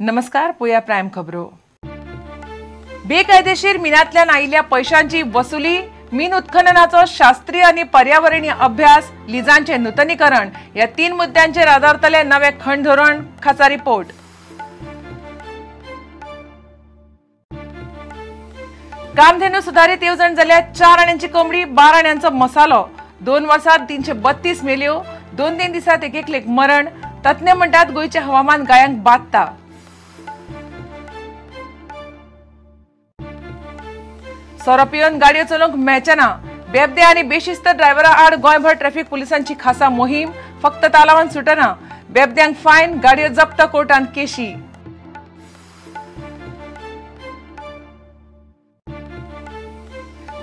नमस्कार, पोया प्राइम खबरो। बेकायदेशीर मिनांतल्यान आयिल्ल्या पैशांची वसुली, मीन उत्खननाचो शास्त्रीय आणि पर्यावरणीय अभ्यास, लिजांचे नूतनीकरण या तीन मुद्द्यांचेर आदारतले नवे खंड धोरण खासा रिपोर्ट। कामधेनू सुधारित येवजण जाल्यार 4 आण्यांची कोंबडी, 12 आण्यांचो मसालो। 2 वर्सांत 332 मेल्यो, 2-3 दिसांत एक मरण। तज्ञ म्हणटात गोंयचे हवामान गायांक बादता। सोरो पिवन गाडयो चलोवंक मेळचना, बेबदे आनी बेशिस्त ड्रायव्हरा आड गोंयभर ट्रॅफिक पुलिसांची खासा मोहीम। फक्त तालावान सुटना, बेबद्यांक फायन, गाडयो जप्त, कोर्टांत केशी।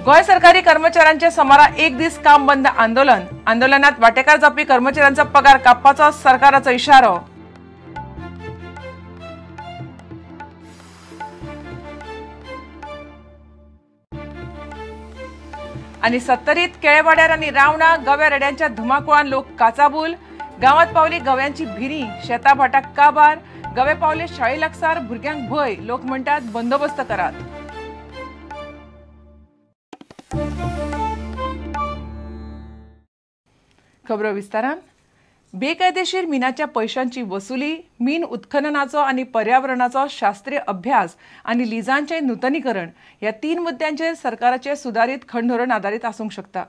गोंय सरकारी कर्मचाऱ्यांचे सोमारा 1 दीस काम बंद आंदोलनात वांटेकार जावपी कर्मचाऱ्यांचो पगार कापपाचो सरकाराचो इशारो। आणि 70त केळेवाड्यार आणि रावणा गव्या रेड्यांच्या धुमाकुळान लोक काचाबूल। गावात पावली गव्यांची भिरी, शेता भाटाक काबार। गवे पावले शाळे लागसार, भुरग्यांक भय, लोक म्हणटात बंदोबस्त करात। खबरो विस्तारान। बेकायदेशीर मिनाच्या पैशांची वसुली, मीन उत्खननाचो आणि पर्यावरणाचो शास्त्रीय अभ्यास आणि लिजांचे नूतनीकरण या 3 मुद्द्यांचेर सरकाराचे सुधारित खंड धोरण आधारित आसूंक शकता।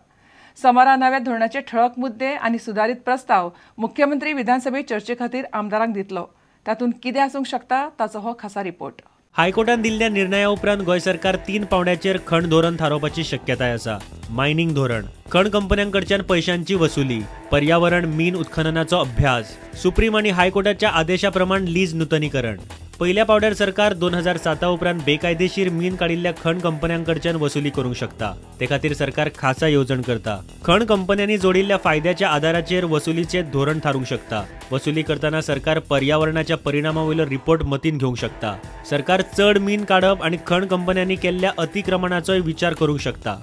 सोमारा नव्या धोरणाचे ठळक मुद्दे आणि सुधारित प्रस्ताव मुख्यमंत्री विधानसभेत चर्चे खातीर आमदारांक दितलो। तातूंत कितें आसूंक शकता ताचो हो खासा रिपोर्ट। हायकोर्टान दिल्ल्या निर्णया उपरांत गोंय सरकार 3 पावंड्याचेर खंड धोरण थारोवपाची शक्यताय आसा। मायनिंग धोरण, खण कंपन्यांकडच्यान पैशांची वसुली, पर्यावरण मीन उत्खननाचो अभ्यास, सुप्रीम आणि हायकोर्टाच्या आदेशा प्रमाण लीज नूतनीकरण। पहिल्या पावड्यार सरकार 2007 उपरांत बेकायदेशीर मीन काडिल्ल्या खण कंपन्यांकडच्यान वसुली करूंक शकता। ते खातीर सरकार खासा येवजण करता। खण कंपन्यांनी जोडिल्ल्या फायद्याच्या आधाराचेर वसुलीचे धोरण थारूंक शकता। वसुली करताना सरकार पर्यावरणाच्या परिणामावयलो रिपोर्ट मतीन घेवंक शकता। सरकार चड मीन काडप आणि खण कंपन्यांनी केल्ल्या अतिक्रमणाचोय विचार करूंक शकता।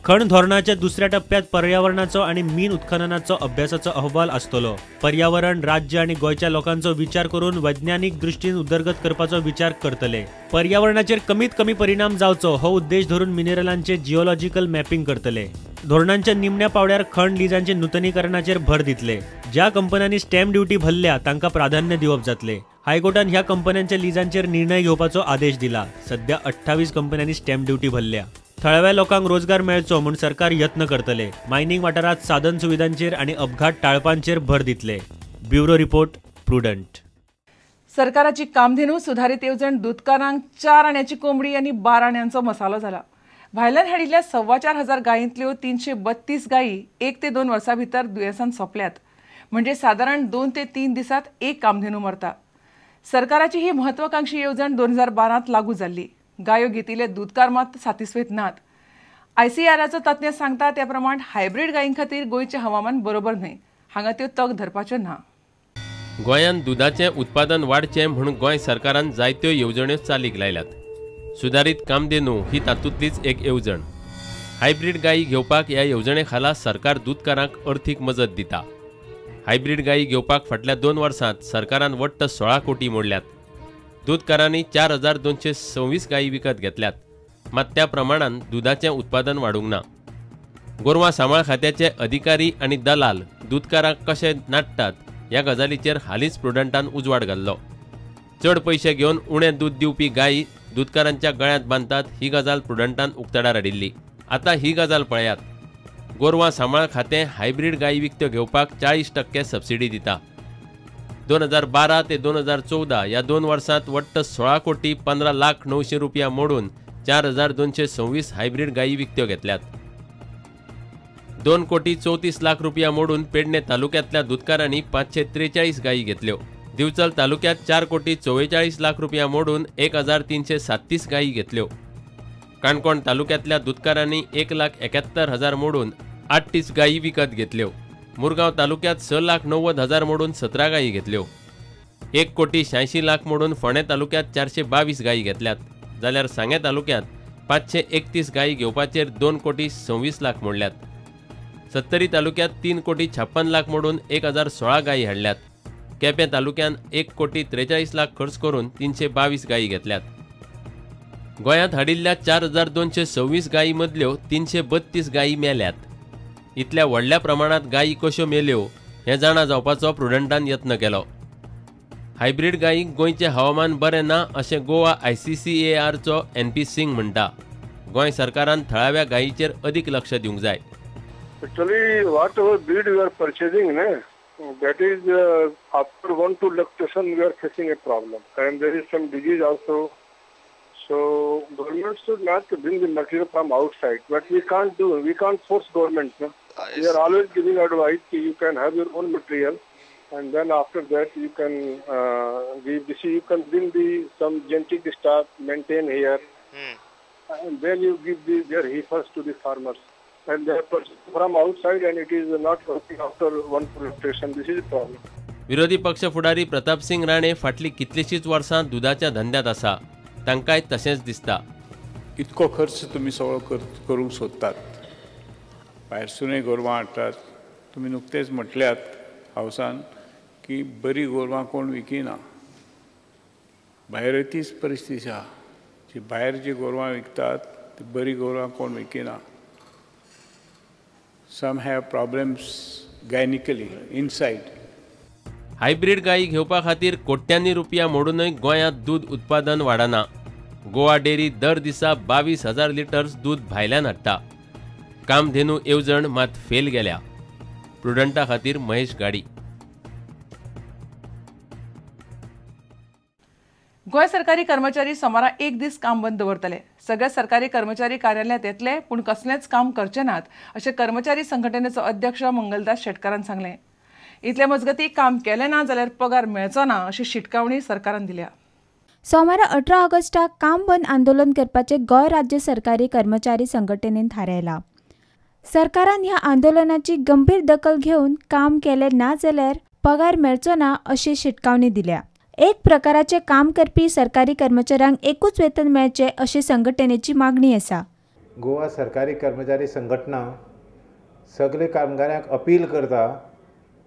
खण धोरणाच्या दुसऱ्या टप्प्यात पर्यावरणाचो आणि मीन उत्खननाचो अभ्यासाचो अहवाल आसतलो। पर्यावरण, राज्य आणि गोंयच्या लोकांचो विचार करून वैज्ञानिक दृश्टीन उदरगत करपाचो विचार करतले। पर्यावरणाचेर कमीत कमी परिणाम जावचो हो उद्देश धरून मिनेरलांचे जिओलॉजिकल मॅपिंग करतले। धोरणांच्या निमण्या पावड्यार खण लिजांचे नूतनीकरणाचेर भर दितले। ज्या कंपन्यांनी स्टॅम्प ड्युटी भरल्या तांकां प्राधान्य दिवप जातले। हायकोर्टान ह्या कंपन्यांच्या लिजांचेर निर्णय घेवपाचो आदेश दिला। सध्या 28 कंपन्यांनी स्टॅम्प ड्युटी भरल्या। थळाव्या लोकांक रोजगार मेळचो म्हूण सरकार यत्न करतले। मायनिंग वाठारात साधन सुविधांचेर आणि अपघात टाळपांचेर भर दितले। Bureau report, prudent. सरकाराची कामधेनू सुधारित येवजण दुधकारांक 4 आण्यांची कोंबडी आणि 12 आण्यांचो मसालो जाला। भायल्यान हाडिल्ल्या 4,500 गायींतल्यो 332 गायी 1 ते 2 वर्सां भितर दुयेंसान सोंपल्यात। म्हणजे साधारण 2 ते 3 दिसांत एक कामधेनू मरता। सरकाराची ही महत्वाकांक्षी येवजण 2012त लागू जाल्ली। गायो घेतिल्ले दूधकार मात सातिस्वेत नात। ICARचो तज्ञ सांगता त्या प्रमाण हायब्रीड गायीं खातीर गोंयचें हवामान बरोबर न्हय, हांगा त्यो तग धरपाच्यो ना। गोंयांत दुधाचें उत्पादन वाडचें म्हूण गोंय सरकारान जायत्यो येवजण्यो चालीक लायल्यात। सुधारीत कामधेनू ही तातूंतलीच एक येवजण। हायब्रीड गायी घेवपाक ह्या येवजणे खाला सरकार दूधकारांक अर्थीक मजत दिता। हायब्रीड गायी घेवपाक फाटल्या 2 वर्सांत सरकारान वट्ट 16 कोटी मोडल्यात। दूधकारांनी 4,226 गायी विकत घेतल्यात, मात त्या प्रमाणान दुधाचें उत्पादन वाडूंक ना। गोरवां सांबाळ खात्याचे अधिकारी आनी दलाल दूधकारांक कशे नाडटात ह्या गजालीचेर हालींच प्रुडंटान उजवाड घाल्लो। चड पयशे घेवन उणें दूध दिवपी गायी दूधकारांच्या गळ्यांत बांदतात ही गजाल प्रुडंटान उक्ताडार हाडिल्ली। आतां ही गजाल पळयात। गोरवां सांबाळ खातें हायब्रीड गायी विकत्यो घेवपाक 40% सबसिडी दिता। 2012 ते 2014 ह्या 2 वर्सांत वट्ट 16 कोटी 15 लाख 900 रुपया मोडून 4,226 हायब्रीड गायी विकत्यो घेतल्यात। 2 कोटी 34 लाख रुपया मोडून पेडणे तालुक्यांतल्या दूधकारांनी 543 गायी घेतल्यो। दिवचल तालुक्यात 4 कोटी 44 लाख रुपया मोडून 1,337 गायी घेतल्यो। काणकोण तालुक्यांतल्या दूधकारांनी 1,71,000 मोडून 38 गायी विकत घेतल्यो। मुरगांव तालुक्यात 6,90,000 मोडून 17 गायी घेतल्यो। 1 कोटी 86 लाख मोडून फोंडें तालुक्यात 422 गायी घेतल्यात, जाल्यार सांगे तालुक्यात 531 गायी घेवपाचेर 2 कोटी 26 लाख मोडल्यात। 70 तालुक्यात 3 कोटी 56 लाख मोडून 1,016 गायी हाडल्यात। केपें तालुक्यात 1,43,00,000 खर्च करून 322 गायी घेतल्यात. गोंयांत हाडिल्ल्या 4,226 गायी मदल्यो 332 गायी मेल्यात. इतल्या व्हडल्या प्रमाणात गायी कश्यो मेल्यो हें जाणा जावपाचो प्रुडंटान यत्न केलो. हायब्रीड गायीक गोंयचें हवामान बरें ना अशें गोवा ICCARचो NP सिंग म्हणटा. गोंय सरकारान थळाव्या गायीचेर अदीक लक्ष दिवंक जाय. Actually, whatever breed we are purchasing, that is after 1 to lactation we are facing a problem, and there is some disease also. So government should not bring the material from outside, but we can't force government. No? We are always giving advice that you can have your own material, and then after that you can you can bring some genetic stock, maintain here, and then you give their heifers to the farmers. And they are purchasing from outside, and it is not working after 1 lactation. This is a problem. विरोधी पक्ष फुडारी प्रतापसिंग राणे फाटली कितलीशीच वर्सां दुधाच्या धंद्यात आसा. तांकांय तशेंच दिसता. इतको खर्च तुमी सगळो करूंक सोदतात, भायरसूनय गोरवां हाडटात. तुमी नुकतेच म्हटल्यात हावसान की बरी गोरवां कोण विकिना. भायर तीच परिस्थिती आहा. जी भायर जी गोरवां विकतात ती बरी गोरवां कोण विकिना. Some have problems gynecologically inside. Hybrid गायी घेवपा खातीर कोट्यांनी रुपया मोडूनय गोंयांत दूध उत्पादन वाडना. गोवा डेरी दर दिसा 22,000 लिटर्स दूध भायल्यान हाडटा. कामधेनू येवजण मात फेल गेल्या. प्रुडंटा खातीर महेश गाडी. गोंय सरकारी कर्मचारी सोमारा 1 दीस काम बंद दवरतले. सगळे सरकारी कर्मचारी कार्यालयात येतले पूण कसलेंच काम करचे नात अशें कर्मचारी संघटनेचो अध्यक्ष मंगलदास शेटकारान सांगलें. इतले मजगतीं काम केलें ना जाल्यार पगार मेळचो ना अशी शिटकावणी सरकारान दिल्या. सोमारा 18 ऑगस्टाक काम बंद आंदोलन करपाचे गोंय राज्य सरकारी कर्मचारी संघटनेन थारायला. सरकारान ह्या आंदोलनाची गंभीर दखल घेवन काम केले ना जाल्यार पगार मेळचो ना अशी शिटकावणी दिल्या. एक प्रकाराचे काम करपी सरकारी कर्मचाऱ्यांक एकूच वेतन मेळचे अशी संघटनेची मागणी आसा. गोवा सरकारी कर्मचारी संघटना सगळे कामगारांक अपील करता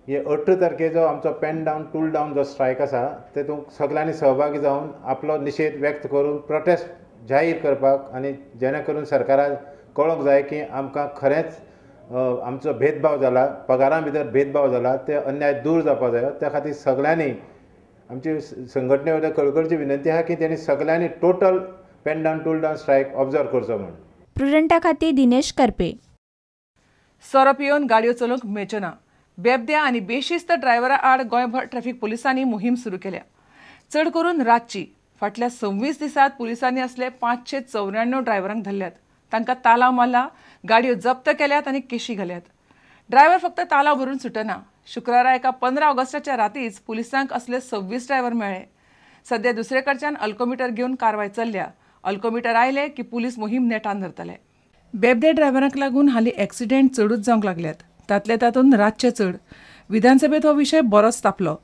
हे 18 तारखेचो आमचो पेन डावन टूल डावन जो स्ट्रायक आसा तेतूंत सगळ्यांनी सहभागी जावन आपलो निशेध व्यक्त करून प्रोटेस्ट जाहीर करपाक आनी जेणे करून सरकाराक कळोवंक जाय की आमकां खरेंच आमचो भेदभाव जाला, पगारां भितर भेदभाव जाला, ते अन्याय दूर जावपाक जाय. त्या खातीर सगळ्यांनी आमची संघटने वयल्या कळकळीची विनंती आहा की त्यांनी सगळ्यांनी total pen down tool down strike observe करचो म्हणून. प्रुडंटा खातीर दिनेश करपे. सोरो पिवन गाडयो चलोवंक मेळच्यो ना. बेबद्या आनी बेशिस्त ड्रायव्हरा आड गोंयभर ट्रॅफिक पुलिसांनी मोहीम सुरू केल्या. चड करून रातची. फाटल्या 26 दिसांत पुलिसांनी असले 594 ड्रायव्हरांक धरल्यात. तांकां तालाव मारला, गाडयो जप्त केल्यात आनी केशी घाल्यात. ड्रायव्हर फक्त तालाव भरून सुटना. शुक्रारा एका 15 ऑगस्टाच्या रातीच पुलिसांक असले 26 ड्रायव्हर मेळ्ळे. सध्या दुसरे कडच्यान अल्कोमिटर घेवन कारवाय चल्ल्या. अल्कोमिटर आयले की पुलीस मोहीम नेटान धरतले. बेबदे ड्रायव्हरांक लागून हालीं एक्सिडेंट चडूच जावंक लागल्यात. तातूंत रातचे चड. विधानसभेत हो विशय बरोच तापलो.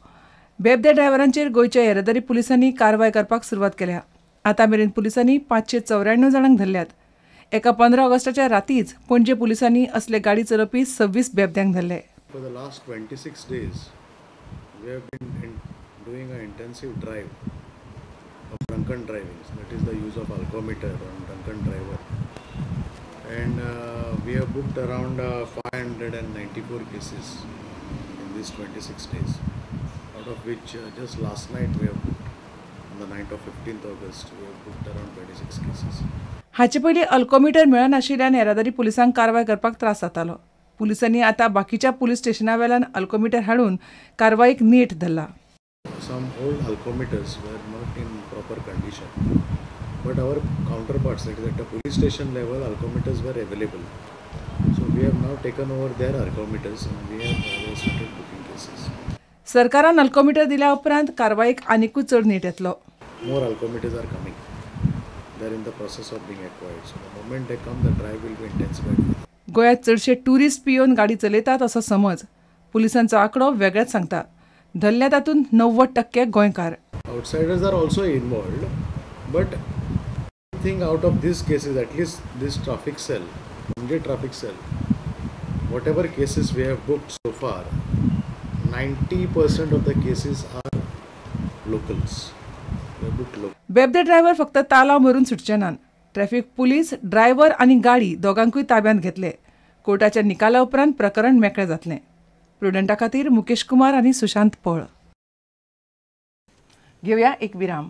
बेबदे ड्रायव्हरांचेर गोंयच्या येरादारी पुलिसांनी कारवाय करपाक सुरवात केल्या. आतां मेरेन पुलिसांनी 594 जाणांक धरल्यात. एका 15 ऑगस्टाच्या रातीच पणजे पुलिसांनी असले गाडी चलोवपी 26 बेबद्यांक धरले. For the last 26 days, we have been doing an intensive drive of drunken driving. That is the use of alcometer on drunken driver. And we have booked around 594 cases in these 26 days. Out of which just last night we have booked, on the night of 15th August, we have booked around 26 cases. हाचे पयलीं alcometer मेळनाशिल्ल्यान येरादारी पुलिसांक कारवाय करपाक त्रास जातालो. पुलिसांनी आता बाकीच्या पुलीस स्टेशना वेल्यान अल्कोमिटर हाडून कारवाईक नीट धरला. Some old alcometers were not in proper condition, but our counterparts, that is at the police station level, alcometers were available. So we have now taken over their alcometers and we have started booking cases. सरकारान alcometer दिल्या उपरांत कारवाईक आनीकूच चड नीट येतलो. More alcometers are coming. They are in the process of being acquired. So the moment they come, the drive will be intensified. गोंयांत चडशे tourist peon गाडी चलयतात असो समज. पुलिसांचो आंकडो वेगळेच सांगता. धरल्या तातूंत 90% गोंयकार. Outsiders are also involved, but I think out of these cases, at least this traffic cell, Mumbai traffic cell, whatever cases we have booked so far, 90% of the cases are locals. They are booked local. बेबदे driver फक्त तालाव मारून सुटचे नात. Traffic police driver आनी गाडी दोगांकूय ताब्यांत घेतले. कोर्टाच्या निकाला उपरांत प्रकरण मेकळें जातलें. प्रुडंटा खातीर मुकेश कुमार आनी सुशांत पळ. घेवया एक विराम.